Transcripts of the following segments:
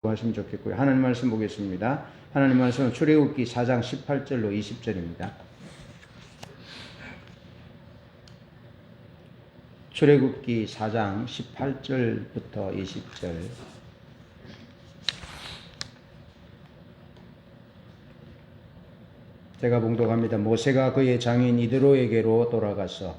하시면 좋겠고요. 하나님 말씀 보겠습니다. 하나님 말씀은 출애굽기 4장 18절로 20절입니다. 출애굽기 4장 18절부터 20절. 제가 봉독합니다. 모세가 그의 장인 이드로에게로 돌아가서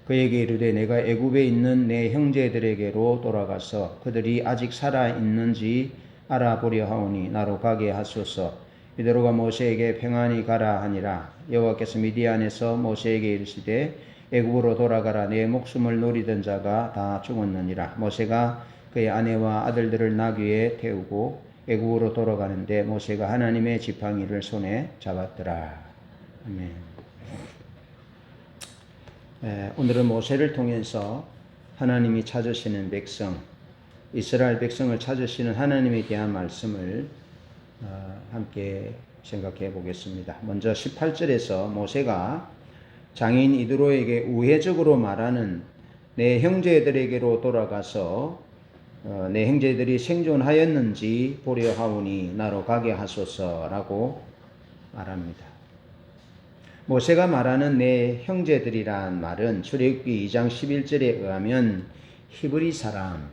그에게 이르되 내가 애굽에 있는 내 형제들에게로 돌아가서 그들이 아직 살아 있는지 알아보려 하오니 나로 가게 하소서. 이드로가 모세에게 평안히 가라 하니라. 여호와께서 미디안에서 모세에게 이르시되 애굽으로 돌아가라. 내 목숨을 노리던 자가 다 죽었느니라. 모세가 그의 아내와 아들들을 나귀에 태우고 애굽으로 돌아가는데 모세가 하나님의 지팡이를 손에 잡았더라. 아멘. 오늘은 모세를 통해서 하나님이 찾으시는 백성, 이스라엘 백성을 찾으시는 하나님에 대한 말씀을 함께 생각해 보겠습니다. 먼저 18절에서 모세가 장인 이드로에게 우회적으로 말하는 내 형제들에게로 돌아가서 내 형제들이 생존하였는지 보려 하오니 나로 가게 하소서라고 말합니다. 모세가 말하는 내 형제들이란 말은 출애굽기 2장 11절에 의하면 히브리 사람,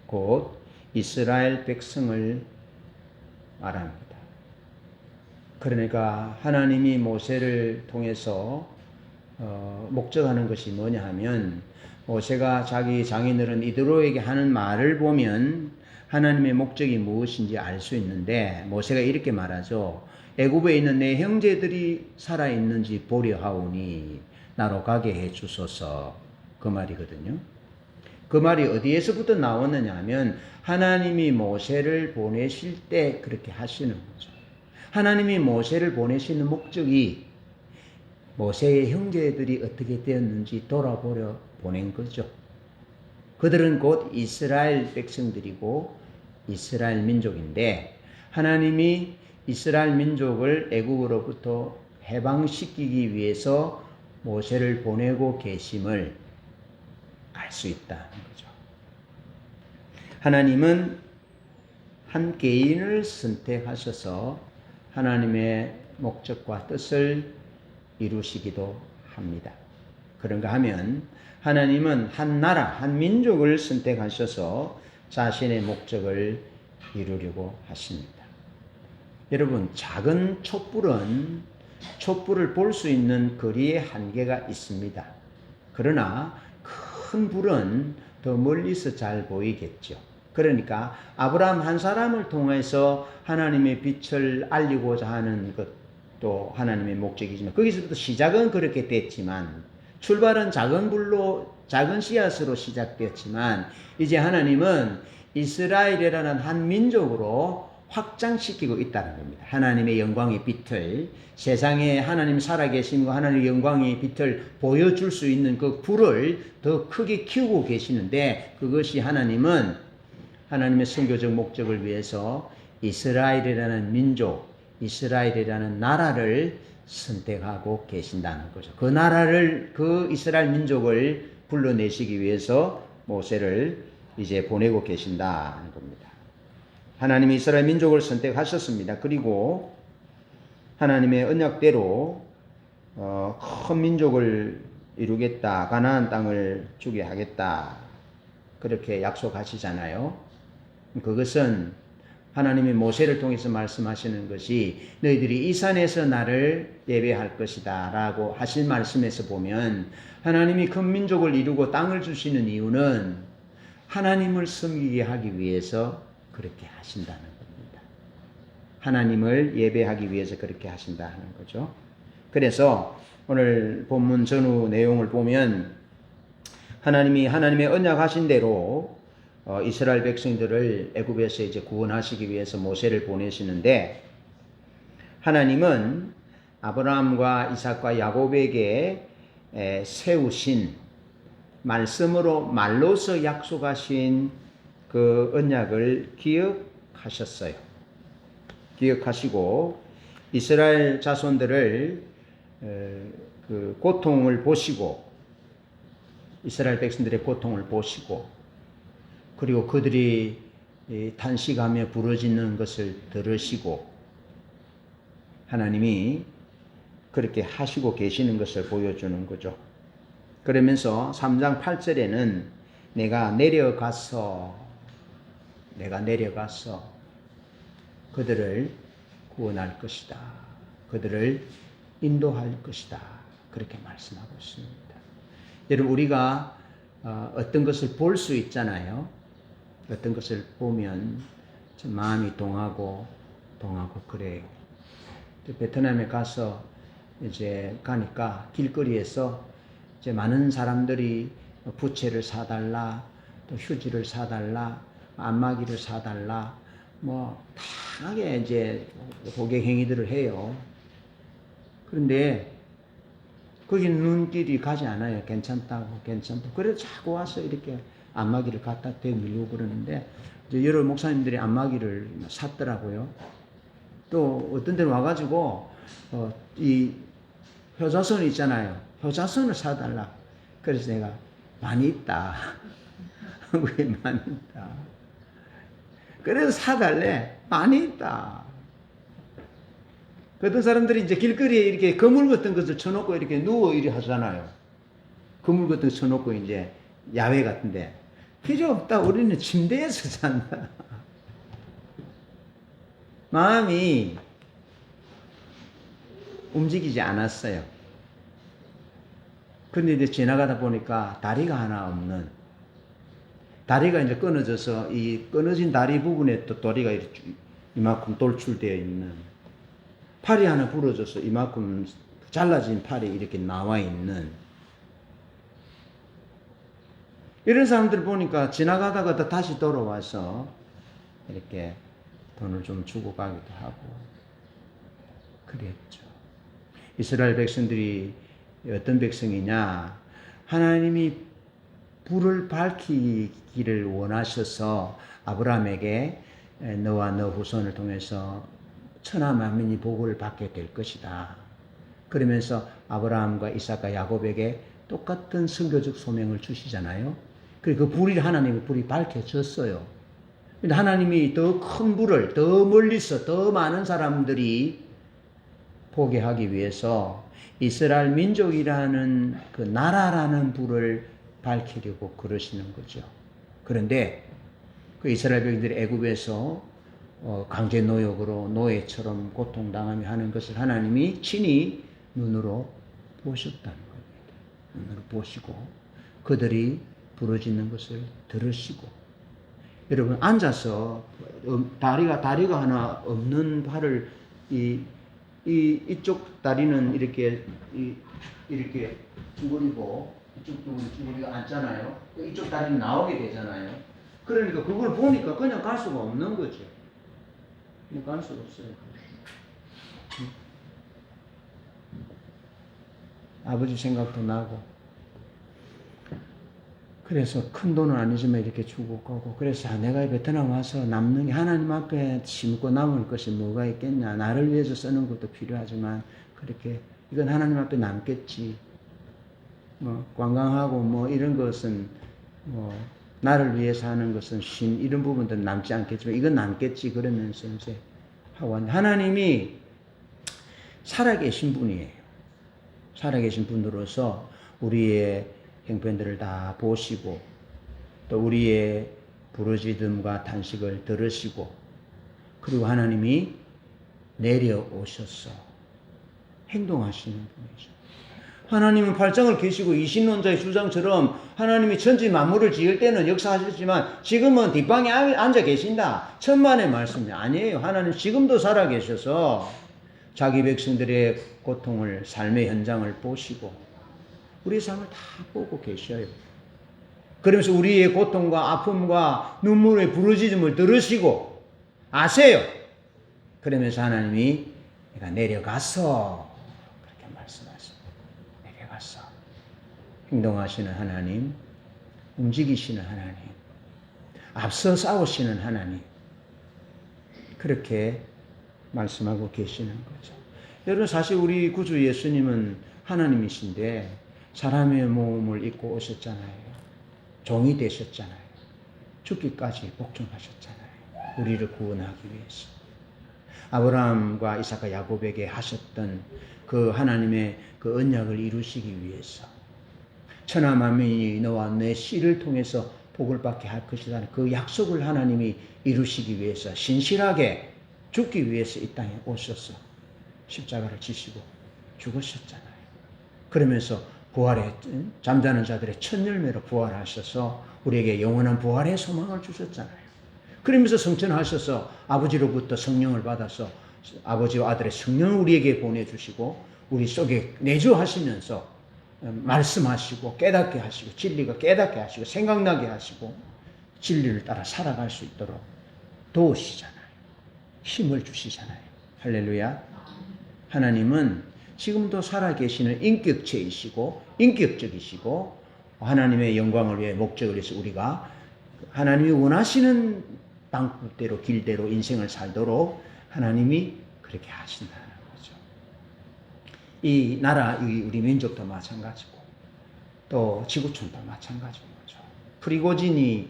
곧 이스라엘 백성을 말합니다. 그러니까 하나님이 모세를 통해서 목적하는 것이 뭐냐 하면 모세가 자기 장인어른 이드로에게 하는 말을 보면 하나님의 목적이 무엇인지 알 수 있는데 모세가 이렇게 말하죠. 애굽에 있는 내 형제들이 살아있는지 보려 하오니 나로 가게 해 주소서. 그 말이거든요. 그 말이 어디에서부터 나왔느냐 하면 하나님이 모세를 보내실 때 그렇게 하시는 거죠. 하나님이 모세를 보내시는 목적이 모세의 형제들이 어떻게 되었는지 돌아보려 보낸 거죠. 그들은 곧 이스라엘 백성들이고 이스라엘 민족인데 하나님이 이스라엘 민족을 애굽으로부터 해방시키기 위해서 모세를 보내고 계심을 알 수 있다는 거죠. 하나님은 한 개인을 선택하셔서 하나님의 목적과 뜻을 이루시기도 합니다. 그런가 하면 하나님은 한 나라, 한 민족을 선택하셔서 자신의 목적을 이루려고 하십니다. 여러분, 작은 촛불을 볼 수 있는 거리에 한계가 있습니다. 그러나 큰 불은 더 멀리서 잘 보이겠죠. 그러니까 아브라함 한 사람을 통해서 하나님의 빛을 알리고자 하는 것도 하나님의 목적이지만 거기서부터 시작은 그렇게 됐지만 출발은 작은 불로 작은 씨앗으로 시작되었지만 이제 하나님은 이스라엘이라는 한 민족으로 확장시키고 있다는 겁니다. 하나님의 영광의 빛을 세상에 하나님 살아계심과 하나님의 영광의 빛을 보여줄 수 있는 그 불을 더 크게 키우고 계시는데 그것이 하나님은 하나님의 선교적 목적을 위해서 이스라엘이라는 민족, 이스라엘이라는 나라를 선택하고 계신다는 거죠. 그 나라를, 그 이스라엘 민족을 불러내시기 위해서 모세를 이제 보내고 계신다는 겁니다. 하나님이 이스라엘 민족을 선택하셨습니다. 그리고 하나님의 언약대로 큰 민족을 이루겠다, 가나안 땅을 주게 하겠다 그렇게 약속하시잖아요. 그것은 하나님이 모세를 통해서 말씀하시는 것이 너희들이 이 산에서 나를 예배할 것이다 라고 하신 말씀에서 보면 하나님이 큰 민족을 이루고 땅을 주시는 이유는 하나님을 섬기게 하기 위해서 그렇게 하신다는 겁니다. 하나님을 예배하기 위해서 그렇게 하신다는 거죠. 그래서 오늘 본문 전후 내용을 보면 하나님이 하나님의 언약하신 대로 이스라엘 백성들을 애굽에서 이제 구원하시기 위해서 모세를 보내시는데 하나님은 아브라함과 이삭과 야곱에게 세우신 말씀으로 말로서 약속하신 그 언약을 기억하셨어요. 기억하시고 이스라엘 자손들을 그 고통을 보시고 이스라엘 백성들의 고통을 보시고 그리고 그들이 탄식하며 부르짖는 것을 들으시고 하나님이 그렇게 하시고 계시는 것을 보여주는 거죠. 그러면서 3장 8절에는 내가 내려가서 그들을 구원할 것이다. 그들을 인도할 것이다. 그렇게 말씀하고 있습니다. 여러분, 우리가 어떤 것을 볼 수 있잖아요. 어떤 것을 보면 좀 마음이 동하고 그래요. 베트남에 가서 이제 가니까 길거리에서 이제 많은 사람들이 부채를 사달라, 또 휴지를 사달라, 안마기를 사달라, 뭐 다양하게 이제 고객 행위들을 해요. 그런데 거기 눈길이 가지 않아요. 괜찮다고. 그래서 자꾸 와서 이렇게 안마기를 갖다 대밀고 그러는데 이제 여러 목사님들이 안마기를 샀더라고요. 또 어떤 데는 와가지고 이 효자손 있잖아요. 효자손을 사달라. 그래서 내가 많이 있다. 왜 많이 있다. 그래서 사달래. 많이 있다. 어떤 사람들이 이제 길거리에 이렇게 그물 같은 것을 쳐놓고 이렇게 누워 이리 하잖아요. 그물 같은 거 쳐놓고 이제 야외 같은데. 필요 없다. 우리는 침대에서 잔다. 마음이 움직이지 않았어요. 근데 이제 지나가다 보니까 다리가 하나 없는, 다리가 이제 끊어져서 이 끊어진 다리 부분에 또 다리가 이만큼 돌출되어 있는, 팔이 하나 부러져서 이만큼 잘라진 팔이 이렇게 나와 있는 이런 사람들 보니까 지나가다가 다시 돌아와서 이렇게 돈을 좀 주고 가기도 하고 그랬죠. 이스라엘 백성들이 어떤 백성이냐? 하나님이 불을 밝히기를 원하셔서 아브라함에게 너와 너 후손을 통해서 천하 만민이 복을 받게 될 것이다. 그러면서 아브라함과 이삭과 야곱에게 똑같은 선교적 소명을 주시잖아요. 그리고 그 불이 하나님의 불이 밝혀졌어요. 근데 하나님이 더 큰 불을 더 멀리서 더 많은 사람들이 보게 하기 위해서 이스라엘 민족이라는 그 나라라는 불을 밝히려고 그러시는 거죠. 그런데 그 이스라엘 백성들이 애굽에서 강제 노역으로 노예처럼 고통당하며 하는 것을 하나님이 친히 눈으로 보셨다는 겁니다. 눈으로 보시고 그들이 부르짖는 것을 들으시고, 여러분 앉아서 다리가 하나 없는 팔을 이쪽 다리는 이렇게 쭈그리고 이쪽 쭈그리고 앉잖아요. 이쪽 다리는 나오게 되잖아요. 그러니까 그걸 보니까 그냥 갈 수가 없는 거죠. 그냥 갈 수가 없어요. 아버지 생각도 나고. 그래서 큰 돈은 아니지만 이렇게 주고 가고, 그래서 내가 베트남 와서 남는 게 하나님 앞에 심고 남을 것이 뭐가 있겠냐. 나를 위해서 쓰는 것도 필요하지만 그렇게 이건 하나님 앞에 남겠지. 뭐 관광하고 뭐 이런 것은 뭐 나를 위해서 하는 것은 이런 부분들은 남지 않겠지만 이건 남겠지. 그러면서 이제 하고 왔는데, 하나님이 살아계신 분이에요. 살아계신 분으로서 우리의 형편들을 다 보시고 또 우리의 부르짖음과 탄식을 들으시고, 그리고 하나님이 내려오셔서 행동하시는 분이죠. 하나님은 팔짱을 끼시고 이신론자의 주장처럼 하나님이 천지 만물을 지을 때는 역사하셨지만 지금은 뒷방에 앉아 계신다. 천만의 말씀이 아니에요. 하나님 지금도 살아계셔서 자기 백성들의 고통을, 삶의 현장을 보시고 우리의 삶을 다 보고 계셔요. 그러면서 우리의 고통과 아픔과 눈물의 부르짖음을 들으시고 아세요. 그러면서 하나님이 내가 내려가서, 그렇게 말씀하십니다. 내려가서 행동하시는 하나님, 움직이시는 하나님, 앞서 싸우시는 하나님, 그렇게 말씀하고 계시는 거죠. 여러분, 사실 우리 구주 예수님은 하나님이신데 사람의 몸을 입고 오셨잖아요. 종이 되셨잖아요. 죽기까지 복종하셨잖아요. 우리를 구원하기 위해서. 아브라함과 이삭과 야곱에게 하셨던 그 하나님의 그 언약을 이루시기 위해서. 천하 만민이 너와 내 씨를 통해서 복을 받게 할 것이라는 그 약속을 하나님이 이루시기 위해서 신실하게 죽기 위해서 이 땅에 오셔서 십자가를 지시고 죽으셨잖아요. 그러면서 부활의 잠자는 자들의 첫 열매로 부활하셔서 우리에게 영원한 부활의 소망을 주셨잖아요. 그러면서 성천하셔서 아버지로부터 성령을 받아서 아버지와 아들의 성령을 우리에게 보내주시고 우리 속에 내주하시면서 말씀하시고 깨닫게 하시고 진리가 깨닫게 하시고 생각나게 하시고 진리를 따라 살아갈 수 있도록 도우시잖아요. 힘을 주시잖아요. 할렐루야. 하나님은 지금도 살아계시는 인격체이시고 인격적이시고 하나님의 영광을 위해 목적을 위해서 우리가 하나님이 원하시는 방법대로 길대로 인생을 살도록 하나님이 그렇게 하신다는 거죠. 이 나라, 우리 민족도 마찬가지고 또 지구촌도 마찬가지인 거죠. 프리고진이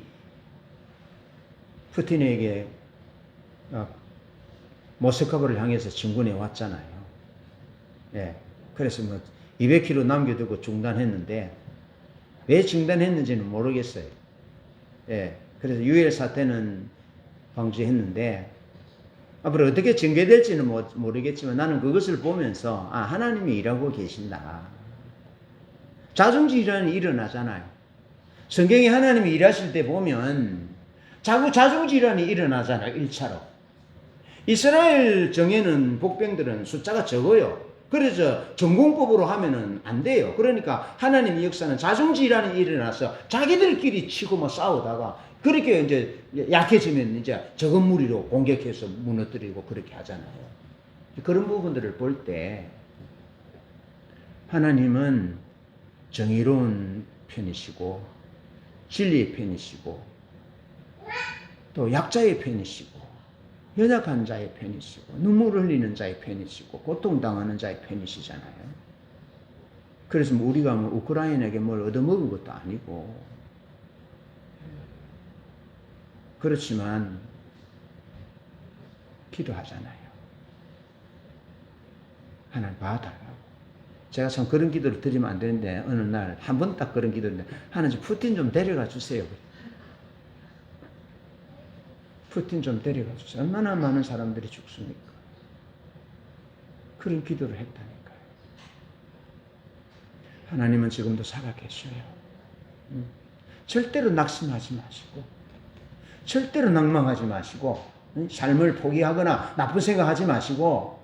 푸틴에게 모스크바를 향해서 진군해 왔잖아요. 예. 그래서 200km 남겨두고 중단했는데 왜 중단했는지는 모르겠어요. 예. 그래서 유혈 사태는 방지했는데 앞으로 어떻게 전개될지는 모르겠지만 나는 그것을 보면서 하나님이 일하고 계신다. 자중질환이 일어나잖아요. 성경에 하나님이 일하실 때 보면 자꾸 자중질환이 일어나잖아요. 1차로. 이스라엘 정예는 복병들은 숫자가 적어요. 그래서 전공법으로 하면은 안 돼요. 그러니까 하나님의 역사는 자중질환이 일어나서 자기들끼리 치고 싸우다가 그렇게 이제 약해지면 이제 적은 무리로 공격해서 무너뜨리고 그렇게 하잖아요. 그런 부분들을 볼 때 하나님은 정의로운 편이시고 진리의 편이시고 또 약자의 편이시고 연약한 자의 편이시고 눈물 흘리는 자의 편이시고 고통당하는 자의 편이시잖아요. 그래서 우리가 우크라이나에게 뭘 얻어먹은 것도 아니고 그렇지만 기도하잖아요. 하나님 봐달라고. 제가 참 그런 기도를 드리면 안 되는데 어느 날 한 번 딱 그런 기도를 했는데 하나님 푸틴 좀 데려가 주세요. 푸틴 좀 데려가 주세요. 얼마나 많은 사람들이 죽습니까? 그런 기도를 했다니까요. 하나님은 지금도 살아계셔요. 절대로 낙심하지 마시고 절대로 낭망하지 마시고 삶을 포기하거나 나쁜 생각하지 마시고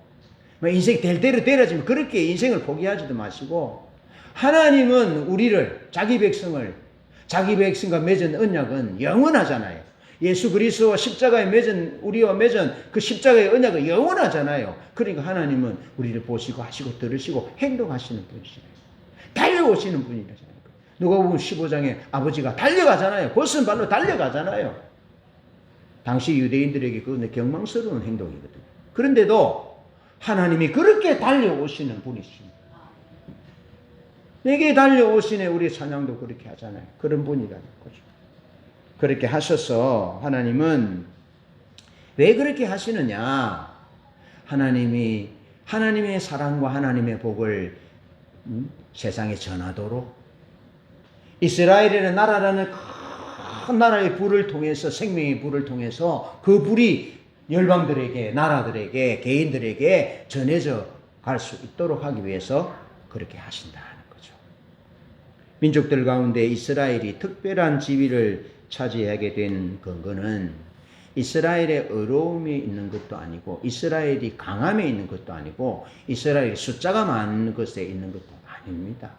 인생이 될 대로 되라지만 그렇게 인생을 포기하지도 마시고 하나님은 우리를 자기 백성과 맺은 언약은 영원하잖아요. 예수 그리스도와 십자가에 맺은 우리와 맺은 그 십자가의 언약은 영원하잖아요. 그러니까 하나님은 우리를 보시고 하시고 들으시고 행동하시는 분이시래요. 달려오시는 분이잖아요. 누가복음 15장에 아버지가 달려가잖아요. 곧선 발로 달려가잖아요. 당시 유대인들에게 그건 경망스러운 행동이거든요. 그런데도 하나님이 그렇게 달려오시는 분이십니다. 내게 달려오시네. 우리 찬양도 그렇게 하잖아요. 그런 분이라는 거죠. 그렇게 하셔서 하나님은 왜 그렇게 하시느냐? 하나님의 사랑과 하나님의 복을 세상에 전하도록 이스라엘이라는 나라라는 큰 나라의 불을 통해서 생명의 불을 통해서 그 불이 열방들에게 나라들에게 개인들에게 전해져 갈 수 있도록 하기 위해서 그렇게 하신다는 거죠. 민족들 가운데 이스라엘이 특별한 지위를 차지하게 된 근거는 이스라엘의 어려움이 있는 것도 아니고 이스라엘이 강함에 있는 것도 아니고 이스라엘이 숫자가 많은 것에 있는 것도 아닙니다.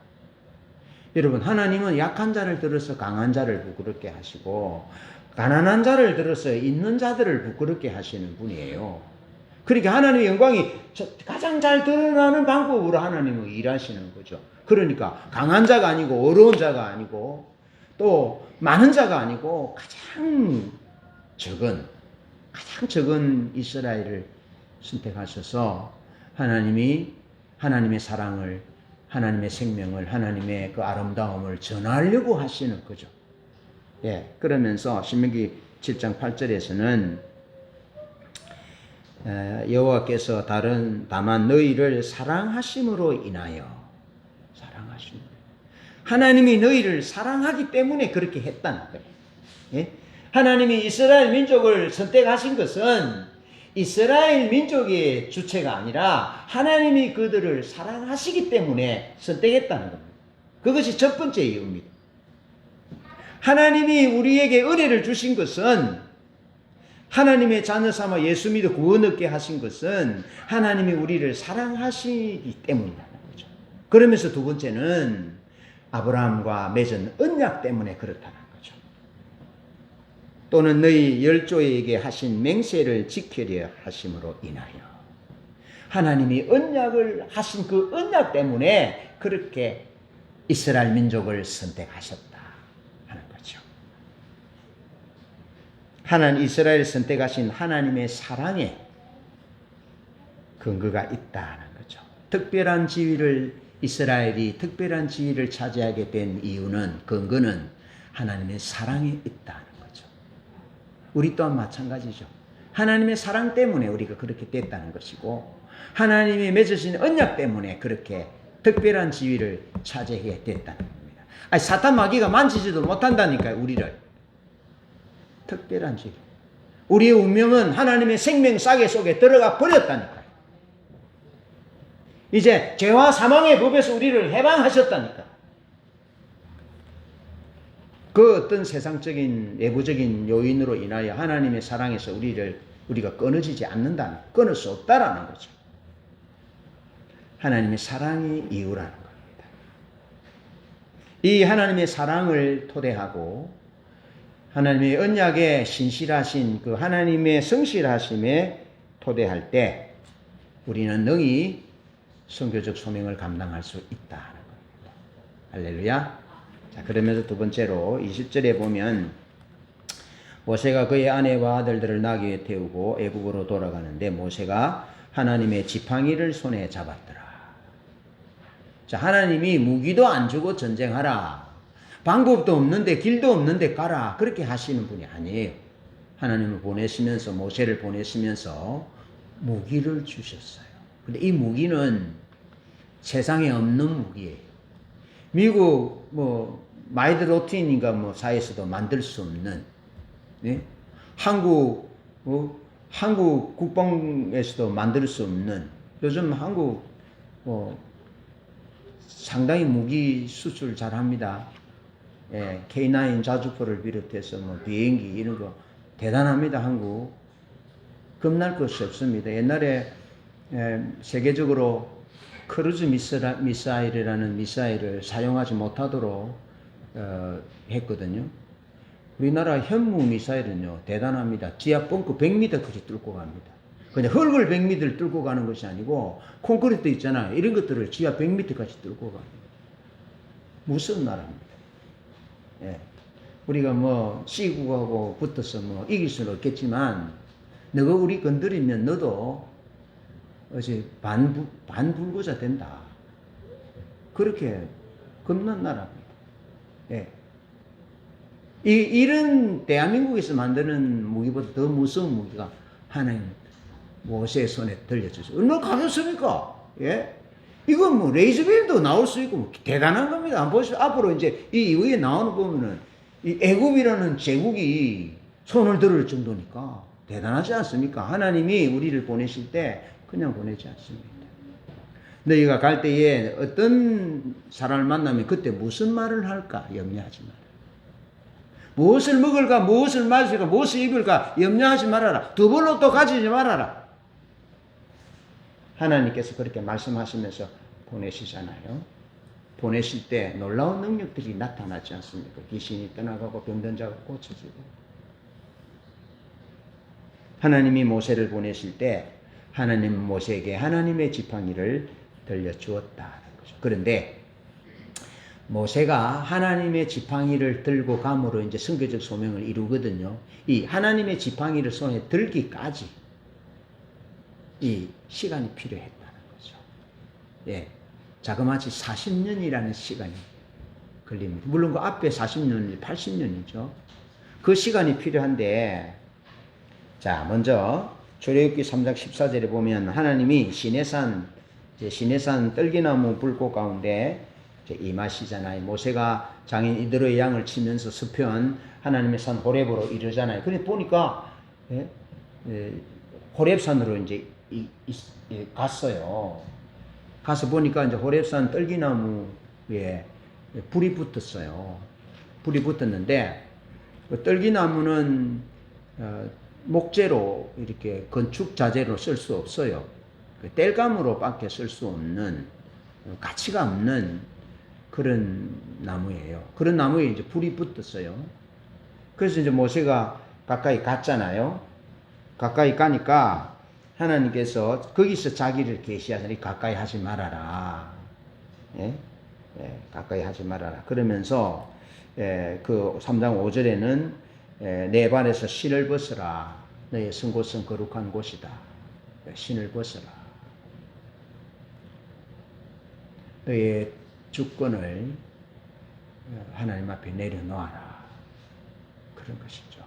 여러분 하나님은 약한 자를 들어서 강한 자를 부끄럽게 하시고 가난한 자를 들어서 있는 자들을 부끄럽게 하시는 분이에요. 그러니까 하나님의 영광이 가장 잘 드러나는 방법으로 하나님은 일하시는 거죠. 그러니까 강한 자가 아니고 어려운 자가 아니고 또 많은 자가 아니고 가장 적은 이스라엘을 선택하셔서 하나님의 사랑을 하나님의 생명을 하나님의 그 아름다움을 전하려고 하시는 거죠. 예, 그러면서 신명기 7장 8절에서는 여호와께서 다만 너희를 사랑하심으로 인하여 하나님이 너희를 사랑하기 때문에 그렇게 했다는 거예요. 예? 하나님이 이스라엘 민족을 선택하신 것은 이스라엘 민족의 주체가 아니라 하나님이 그들을 사랑하시기 때문에 선택했다는 겁니다. 그것이 첫 번째 이유입니다. 하나님이 우리에게 은혜를 주신 것은 하나님의 자녀 삼아 예수 믿어 구원 얻게 하신 것은 하나님이 우리를 사랑하시기 때문이라는 거죠. 그러면서 두 번째는 아브라함과 맺은 언약 때문에 그렇다는 거죠. 또는 너희 열조에게 하신 맹세를 지키려 하심으로 인하여 하나님이 언약을 하신 그 언약 때문에 그렇게 이스라엘 민족을 선택하셨다 하는 거죠. 이스라엘 선택하신 하나님의 사랑에 근거가 있다는 거죠. 이스라엘이 특별한 지위를 차지하게 된 이유는, 근거는 하나님의 사랑에 있다는 거죠. 우리 또한 마찬가지죠. 하나님의 사랑 때문에 우리가 그렇게 됐다는 것이고, 하나님이 맺으신 언약 때문에 그렇게 특별한 지위를 차지하게 됐다는 겁니다. 아니, 사탄 마귀가 만지지도 못한다니까요, 우리를. 특별한 지위. 우리의 운명은 하나님의 생명 싸개 속에 들어가 버렸다니까요. 이제 죄와 사망의 법에서 우리를 해방하셨다니까. 그 어떤 세상적인 내부적인 요인으로 인하여 하나님의 사랑에서 우리가 끊어지지 않는다는, 끊을 수 없다라는 거죠. 하나님의 사랑이 이유라는 겁니다. 이 하나님의 사랑을 토대하고 하나님의 언약에 신실하신 그 하나님의 성실하심에 토대할 때 우리는 능히 선교적 소명을 감당할 수 있다는 겁니다. 할렐루야. 자, 그러면서 두 번째로 20절에 보면 모세가 그의 아내와 아들들을 나귀에 태우고 애굽으로 돌아가는데 모세가 하나님의 지팡이를 손에 잡았더라. 자, 하나님이 무기도 안 주고 전쟁하라. 방법도 없는데 길도 없는데 가라. 그렇게 하시는 분이 아니에요. 하나님을 보내시면서 모세를 보내시면서 무기를 주셨어요. 근데 이 무기는 세상에 없는 무기예요. 미국 마이드 로틴인가 사이에서도 만들 수 없는, 네? 한국 국방에서도 만들 수 없는, 요즘 한국 상당히 무기 수출 잘합니다. 예, K9 자주포를 비롯해서 비행기 이런 거 대단합니다. 한국 겁날 것이 없습니다. 옛날에 세계적으로 크루즈 미사일이라는 미사일을 사용하지 못하도록 했거든요. 우리나라 현무 미사일은요 대단합니다. 지하 벙커 100m까지 뚫고 갑니다. 그냥 흙을 100m를 뚫고 가는 것이 아니고 콘크리트 있잖아요. 이런 것들을 지하 100m까지 뚫고 갑니다. 무서운 나라입니다. 예. 우리가 C국하고 붙어서 이길 수는 없겠지만 너가 우리 건드리면 너도 어제 반불구자 된다. 그렇게 겁난 나라입니다. 예. 이런 대한민국에서 만드는 무기보다 더 무서운 무기가 하나님 모세의 손에 들려주죠. 얼마나 가볍습니까? 예? 이건 레이저빔도 나올 수 있고 대단한 겁니다. 한번 보시죠. 앞으로 이제 이 이후에 나오는 보면은 이 애굽이라는 제국이 손을 들을 정도니까 대단하지 않습니까? 하나님이 우리를 보내실 때 그냥 보내지 않습니다. 너희가 갈 때에 어떤 사람을 만나면 그때 무슨 말을 할까 염려하지 마라. 무엇을 먹을까, 무엇을 마실까, 무엇을 입을까 염려하지 말아라. 두 벌로 또 가지지 말아라. 하나님께서 그렇게 말씀하시면서 보내시잖아요. 보내실 때 놀라운 능력들이 나타나지 않습니까? 귀신이 떠나가고 병든 자가 고쳐지고. 하나님이 모세를 보내실 때 하나님 모세에게 하나님의 지팡이를 들려주었다는 거죠. 그런데 모세가 하나님의 지팡이를 들고 감으로 이제 선교적 소명을 이루거든요. 이 하나님의 지팡이를 손에 들기까지 이 시간이 필요했다는 거죠. 예. 자그마치 40년이라는 시간이 걸립니다. 물론 그 앞에 40년이 80년이죠. 그 시간이 필요한데, 자, 먼저 출애굽기 3장 14절에 보면 하나님이 시내산 떨기나무 불꽃 가운데 임하시잖아요. 모세가 장인 이드로의 양을 치면서 서편 하나님의 산 호렙으로 이르잖아요. 그래 보니까 호렙산으로 이제 갔어요. 가서 보니까 이제 호렙산 떨기나무에 불이 붙었어요. 불이 붙었는데 그 떨기나무는 목재로 이렇게 건축 자재로 쓸 수 없어요. 땔감으로밖에 쓸 수 없는 가치가 없는 그런 나무예요. 그런 나무에 이제 불이 붙었어요. 그래서 이제 모세가 가까이 갔잖아요. 가까이 가니까 하나님께서 거기서 자기를 계시하시니 가까이 하지 말아라. 예? 가까이 하지 말아라. 그러면서 그 3장 5절에는 내 발에서 신을 벗어라. 너의 선 곳은 거룩한 곳이다. 신을 벗어라. 너의 주권을 하나님 앞에 내려놓아라. 그런 것이죠.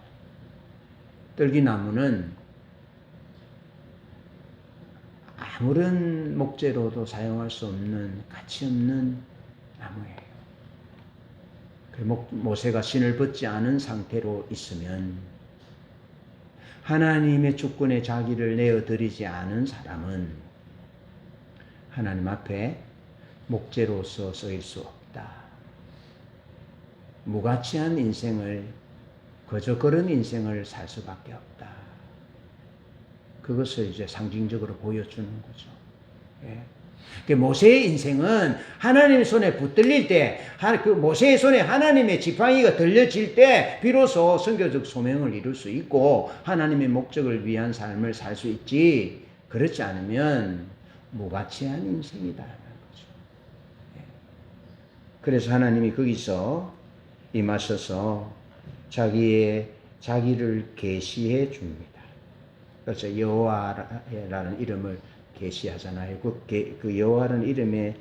떨기나무는 아무런 목재로도 사용할 수 없는 가치 없는 나무예요. 모세가 신을 벗지 않은 상태로 있으면 하나님의 주권에 자기를 내어드리지 않은 사람은 하나님 앞에 목재로서 쓰일 수 없다. 무가치한 인생을 그저 그런 인생을 살 수밖에 없다. 그것을 이제 상징적으로 보여주는 거죠. 예. 모세의 인생은 하나님의 손에 붙들릴 때, 그 모세의 손에 하나님의 지팡이가 들려질 때, 비로소 선교적 소명을 이룰 수 있고, 하나님의 목적을 위한 삶을 살 수 있지, 그렇지 않으면 무가치한 인생이다라는 거죠. 예. 그래서 하나님이 거기서 임하셔서 자기를 계시해 줍니다. 그래서 여호와라는 이름을 계시하잖아요. 그 여호와라는 이름의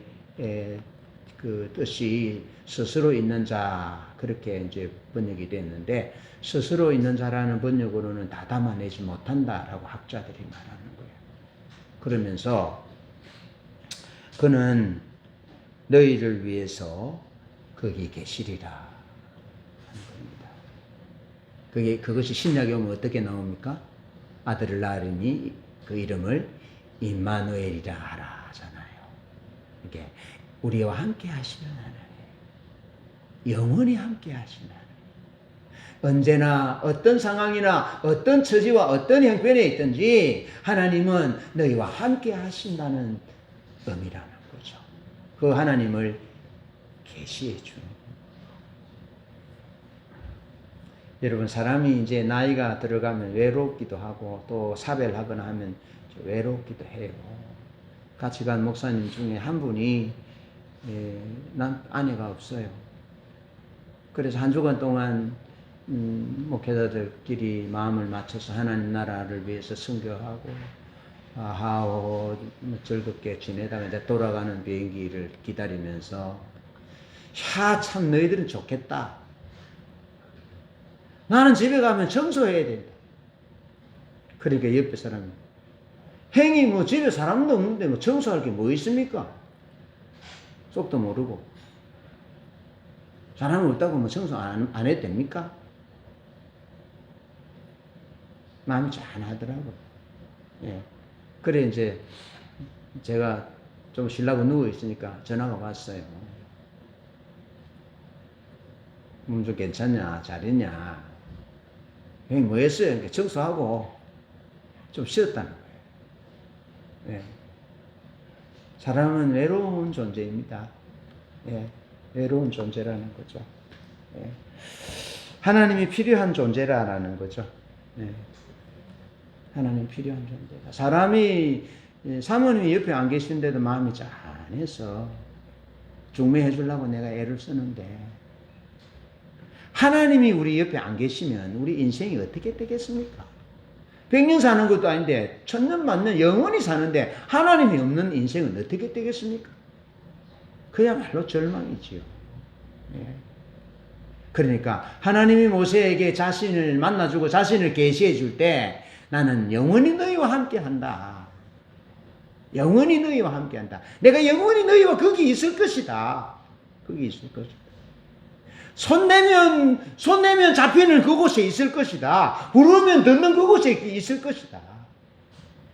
그 뜻이 스스로 있는 자, 그렇게 이제 번역이 됐는데, 스스로 있는 자라는 번역으로는 다 담아내지 못한다라고 학자들이 말하는 거예요. 그러면서 그는 너희를 위해서 거기 계시리라 하는 겁니다. 그것이 신약에 오면 어떻게 나옵니까? 아들을 낳으니 그 이름을 임마누엘이라 하라 하잖아요. 이게 우리와 함께 하시는 하나님, 영원히 함께 하시는 하나님. 언제나 어떤 상황이나 어떤 처지와 어떤 형편에 있든지 하나님은 너희와 함께 하신다는 의미라는 거죠. 그 하나님을 계시해 주는. 여러분, 사람이 이제 나이가 들어가면 외롭기도 하고 또 사별하거나 하면 외롭기도 해요. 같이 간 목사님 중에 한 분이 아내가 없어요. 그래서 한 주간 동안 목회자들끼리 마음을 맞춰서 하나님 나라를 위해서 선교하고 즐겁게 지내다가 이제 돌아가는 비행기를 기다리면서 참 너희들은 좋겠다. 나는 집에 가면 청소해야 된다. 그러니까 옆에 사람이 행이 뭐 집에 사람도 없는데 뭐 청소할 게 뭐 있습니까? 속도 모르고. 사람 없다고 뭐 청소 안 해도 됩니까? 마음이 짠하더라고. 예. 그래 이제 제가 좀 쉬려고 누워 있으니까 전화가 왔어요. 몸 좀 괜찮냐? 잘했냐? 형님 뭐 했어요? 그러니까 청소하고 좀 쉬었다는 거예요. 예. 사람은 외로운 존재입니다. 예. 외로운 존재라는 거죠. 예. 하나님이 필요한 존재라는 거죠. 예. 하나님 필요한 존재다. 사람이 사모님이 옆에 안 계신데도 마음이 짠해서 중매해 주려고 내가 애를 쓰는데 하나님이 우리 옆에 안 계시면 우리 인생이 어떻게 되겠습니까? 100년 사는 것도 아닌데 1000년 만년 영원히 사는데 하나님이 없는 인생은 어떻게 되겠습니까? 그야말로 절망이지요. 예. 그러니까 하나님이 모세에게 자신을 만나주고 자신을 계시해 줄 때 나는 영원히 너희와 함께한다. 영원히 너희와 함께한다. 내가 영원히 너희와 거기 있을 것이다. 거기 있을 것이다. 손 내면 잡히는 그곳에 있을 것이다. 부르면 듣는 그곳에 있을 것이다.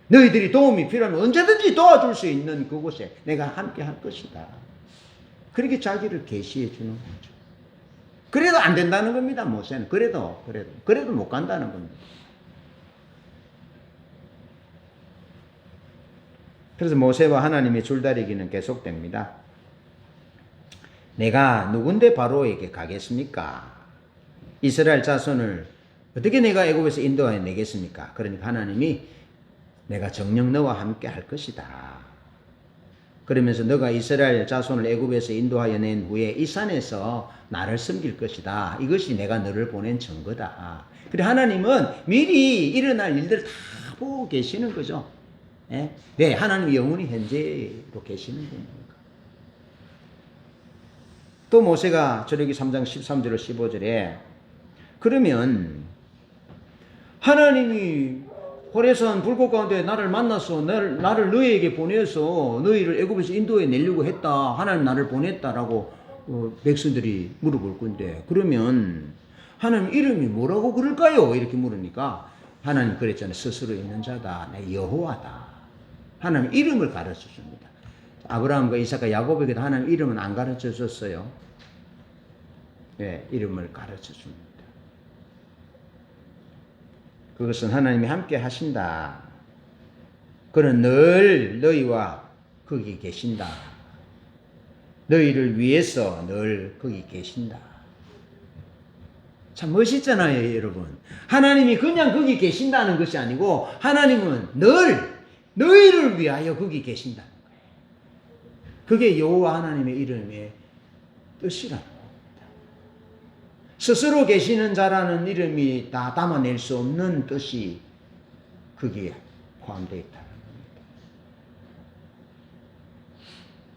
너희들이 도움이 필요하면 언제든지 도와줄 수 있는 그곳에 내가 함께 할 것이다. 그렇게 자기를 계시해 주는 거죠. 그래도 안 된다는 겁니다, 모세는. 그래도 못 간다는 겁니다. 그래서 모세와 하나님의 줄다리기는 계속됩니다. 내가 누군데 바로에게 가겠습니까? 이스라엘 자손을 어떻게 내가 애굽에서 인도하여 내겠습니까? 그러니까 하나님이 내가 정녕 너와 함께 할 것이다. 그러면서 너가 이스라엘 자손을 애굽에서 인도하여 낸 후에 이 산에서 나를 섬길 것이다. 이것이 내가 너를 보낸 증거다. 그래 하나님은 미리 일어날 일들을 다 보고 계시는 거죠. 네, 하나님이 영원히 현재로 계시는 겁니다. 또 모세가 출애굽기 3장 13절로 15절에 그러면 하나님이 호레산 불꽃 가운데 나를 만나서 나를 너희에게 보내서 너희를 애굽에서 인도해 내려고 했다. 하나님 나를 보냈다라고 백성들이 물어볼 건데 그러면 하나님 이름이 뭐라고 그럴까요? 이렇게 물으니까 하나님 그랬잖아요. 스스로 있는 자다. 내 여호와다. 하나님 이름을 가르쳐 줍니다. 아브라함과 이삭과 야곱에게도 하나님 이름은 안 가르쳐 줬어요. 네, 이름을 가르쳐 줍니다. 그것은 하나님이 함께 하신다. 그는 늘 너희와 거기 계신다. 너희를 위해서 늘 거기 계신다. 참 멋있잖아요, 여러분. 하나님이 그냥 거기 계신다는 것이 아니고 하나님은 늘 너희를 위하여 거기 계신다는 거예요. 그게 여호와 하나님의 이름의 뜻이라는 겁니다. 스스로 계시는 자라는 이름이 다 담아낼 수 없는 뜻이 거기에 포함되어 있다는 겁니다.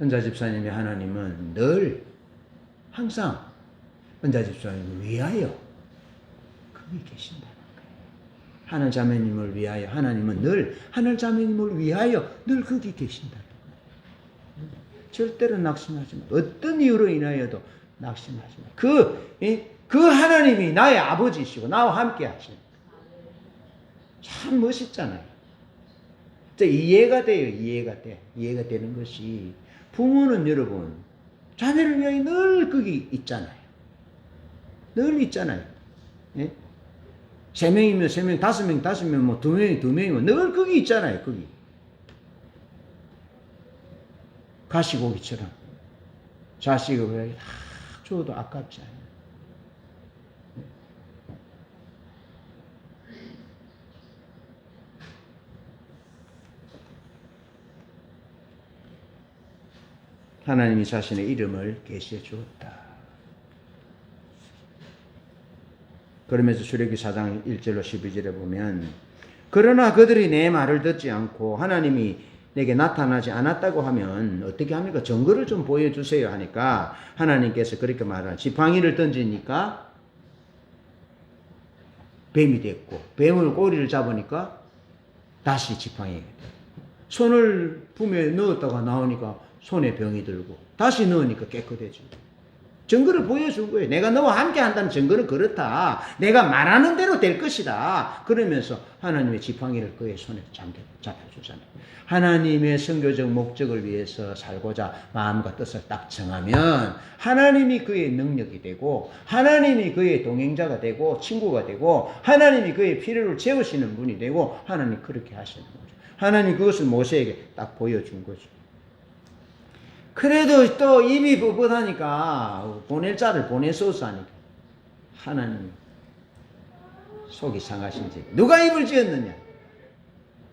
은자 집사님의 하나님은 늘 항상 은자 집사님을 위하여 거기 계신다는 거예요. 하늘 자매님을 위하여 하나님은 늘 하늘 자매님을 위하여 늘 거기 계신다는 거예요. 절대로 낙심하지 마. 어떤 이유로 인하여도 낙심하지 마. 그 하나님이 나의 아버지시고 나와 함께 하시는 참 멋있잖아요. 이해가 돼요. 이해가 되는 것이 부모는 여러분 자녀를 위하여 늘 거기 있잖아요. 늘 있잖아요. 예? 3명이면 3명, 5명, 5명, 뭐 2명이 2명이면 늘 거기 있잖아요. 거기. 가시고기처럼 자식을 다 줘도 아깝지 않아요. 하나님이 자신의 이름을 계시해 주었다. 그러면서 출애굽기 4장 1절로 12절에 보면 그러나 그들이 내 말을 듣지 않고 하나님이 내게 나타나지 않았다고 하면 어떻게 합니까? 증거를 좀 보여주세요 하니까 하나님께서 그렇게 말하는 지팡이를 던지니까 뱀이 됐고 뱀을 꼬리를 잡으니까 다시 지팡이가 됐고 손을 품에 넣었다가 나오니까 손에 병이 들고 다시 넣으니까 깨끗해지고 증거를 보여준 거예요. 내가 너와 함께 한다는 증거는 그렇다. 내가 말하는 대로 될 것이다. 그러면서 하나님의 지팡이를 그의 손에 잡혀주잖아요. 하나님의 선교적 목적을 위해서 살고자 마음과 뜻을 딱 정하면 하나님이 그의 능력이 되고 하나님이 그의 동행자가 되고 친구가 되고 하나님이 그의 필요를 채우시는 분이 되고 하나님이 그렇게 하시는 거죠. 하나님이 그것을 모세에게 딱 보여준 거죠. 그래도 또 입이 뻣뻣하니까 보낼 자를 보내소서 하니까 하나님 속이 상하신지 누가 입을 지었느냐?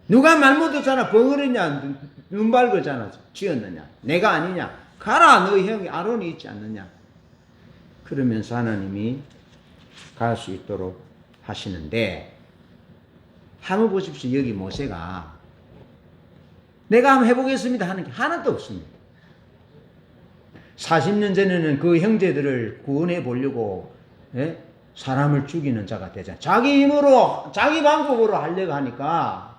누가 말 못하잖아. 벙어리냐? 눈 밝으잖아. 지었느냐? 내가 아니냐? 가라. 너희 형이 아론이 있지 않느냐? 그러면서 하나님이 갈 수 있도록 하시는데 한번 보십시오. 여기 모세가 내가 한번 해보겠습니다 하는 게 하나도 없습니다. 40년 전에는 그 형제들을 구원해 보려고 사람을 죽이는 자가 되잖아요. 자기 힘으로, 자기 방법으로 하려고 하니까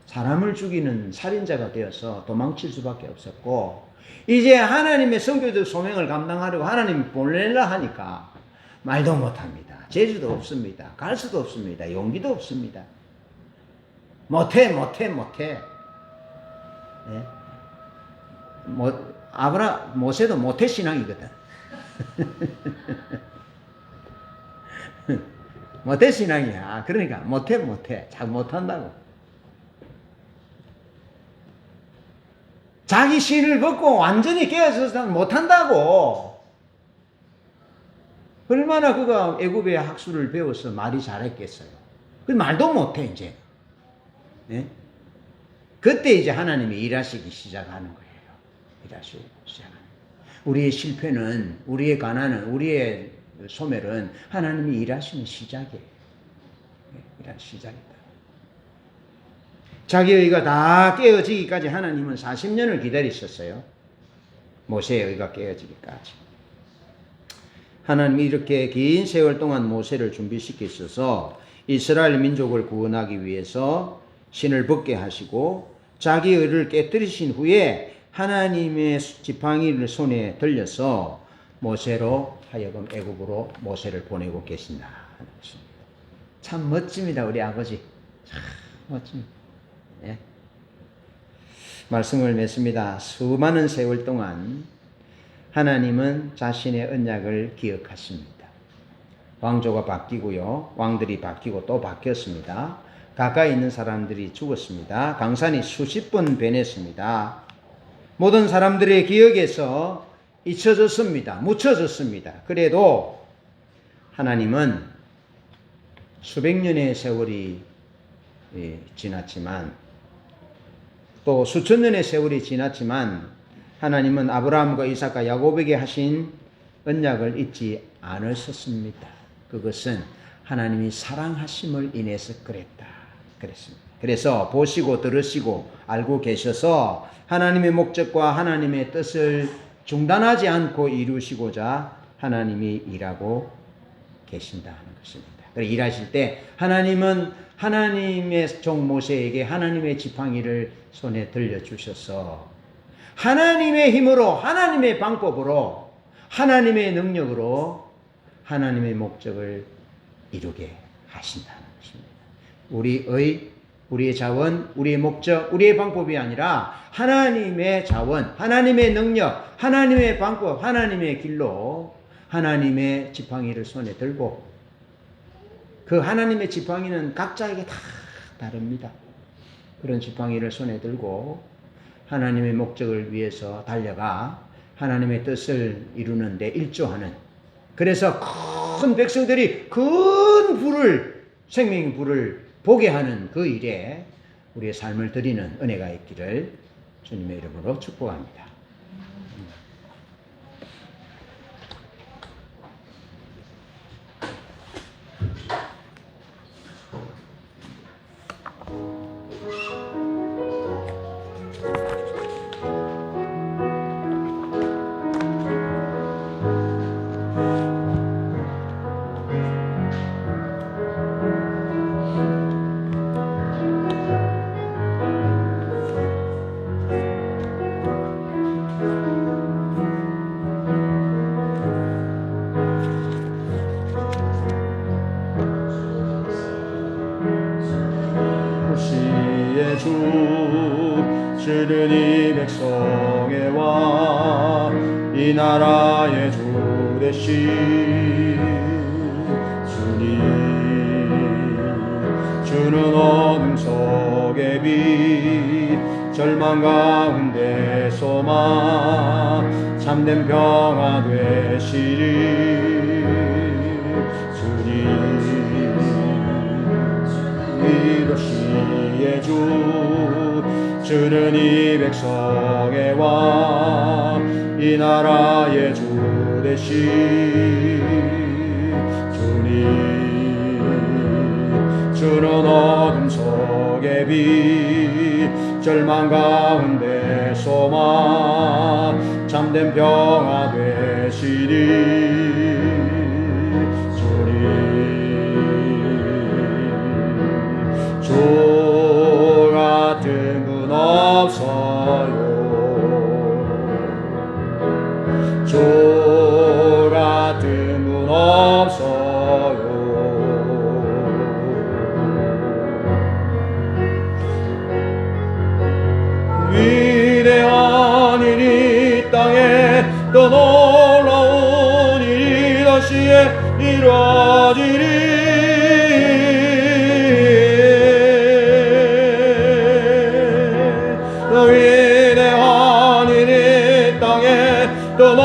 사람을 죽이는 살인자가 되어서 도망칠 수밖에 없었고, 이제 하나님의 선교적 소명을 감당하려고 하나님이 보내려 하니까 말도 못합니다. 재주도 없습니다. 갈 수도 없습니다. 용기도 없습니다. 못해. 네? 모세도 모태 신앙이거든. 모태 신앙이야. 그러니까 못해. 잘 못한다고. 자기 신을 벗고 완전히 깨어져서 못한다고. 얼마나 그가 애굽의 학술을 배워서 말이 잘했겠어요. 그 말도 못해 이제. 네? 그때 이제 하나님이 일하시기 시작하는 거예요. 일하시기 시작하는 거예요. 우리의 실패는, 우리의 가난은, 우리의 소멸은 하나님이 일하시는 시작이에요. 일하는 시작이다. 자기의 의가 다 깨어지기까지 하나님은 40년을 기다리셨어요. 모세의 의가 깨어지기까지. 하나님이 이렇게 긴 세월 동안 모세를 준비시키셔서 이스라엘 민족을 구원하기 위해서 신을 벗게 하시고 자기의 의를 깨뜨리신 후에 하나님의 지팡이를 손에 들려서 모세로 하여금 애굽으로 모세를 보내고 계신다 하는 것입니다. 참 멋집니다. 우리 아버지. 참 멋집니다. 예. 말씀을 맺습니다. 수많은 세월 동안 하나님은 자신의 언약을 기억하십니다. 왕조가 바뀌고요. 왕들이 바뀌고 또 바뀌었습니다. 가까이 있는 사람들이 죽었습니다. 강산이 수십 번 변했습니다. 모든 사람들의 기억에서 잊혀졌습니다. 묻혀졌습니다. 그래도 하나님은 수백 년의 세월이 지났지만 또 수천 년의 세월이 지났지만 하나님은 아브라함과 이삭과 야곱에게 하신 언약을 잊지 않으셨습니다. 그것은 하나님이 사랑하심을 인해서 그랬습니다. 그래서 보시고 들으시고 알고 계셔서 하나님의 목적과 하나님의 뜻을 중단하지 않고 이루시고자 하나님이 일하고 계신다는 것입니다. 그리고 일하실 때 하나님은 하나님의 종 모세에게 하나님의 지팡이를 손에 들려주셔서 하나님의 힘으로, 하나님의 방법으로, 하나님의 능력으로 하나님의 목적을 이루게 하신다는 것입니다. 우리의 자원, 우리의 목적, 우리의 방법이 아니라 하나님의 자원, 하나님의 능력, 하나님의 방법, 하나님의 길로 하나님의 지팡이를 손에 들고 그 하나님의 지팡이는 각자에게 다 다릅니다. 그런 지팡이를 손에 들고 하나님의 목적을 위해서 달려가 하나님의 뜻을 이루는데 일조하는, 그래서 큰 백성들이 큰 불을, 생명의 불을 보게 하는 그 일에 우리의 삶을 드리는 은혜가 있기를 주님의 이름으로 축복합니다. 주는 이 백성의 왕, 이 나라의 주 되신 주님. 주는 어둠 속의 빛, 절망 가운데 소망, 참된 평화 되시리 주님. 이로시의 주는 이 백성의 왕, 이 나라의 주 되신 주님. 주는 어둠 속의 빛, 절망 가운데 소망, 참된 평화 되시니 주님. 더 놀라운 일이 다시에 이루어지리. 더 위대한 일이 땅에 더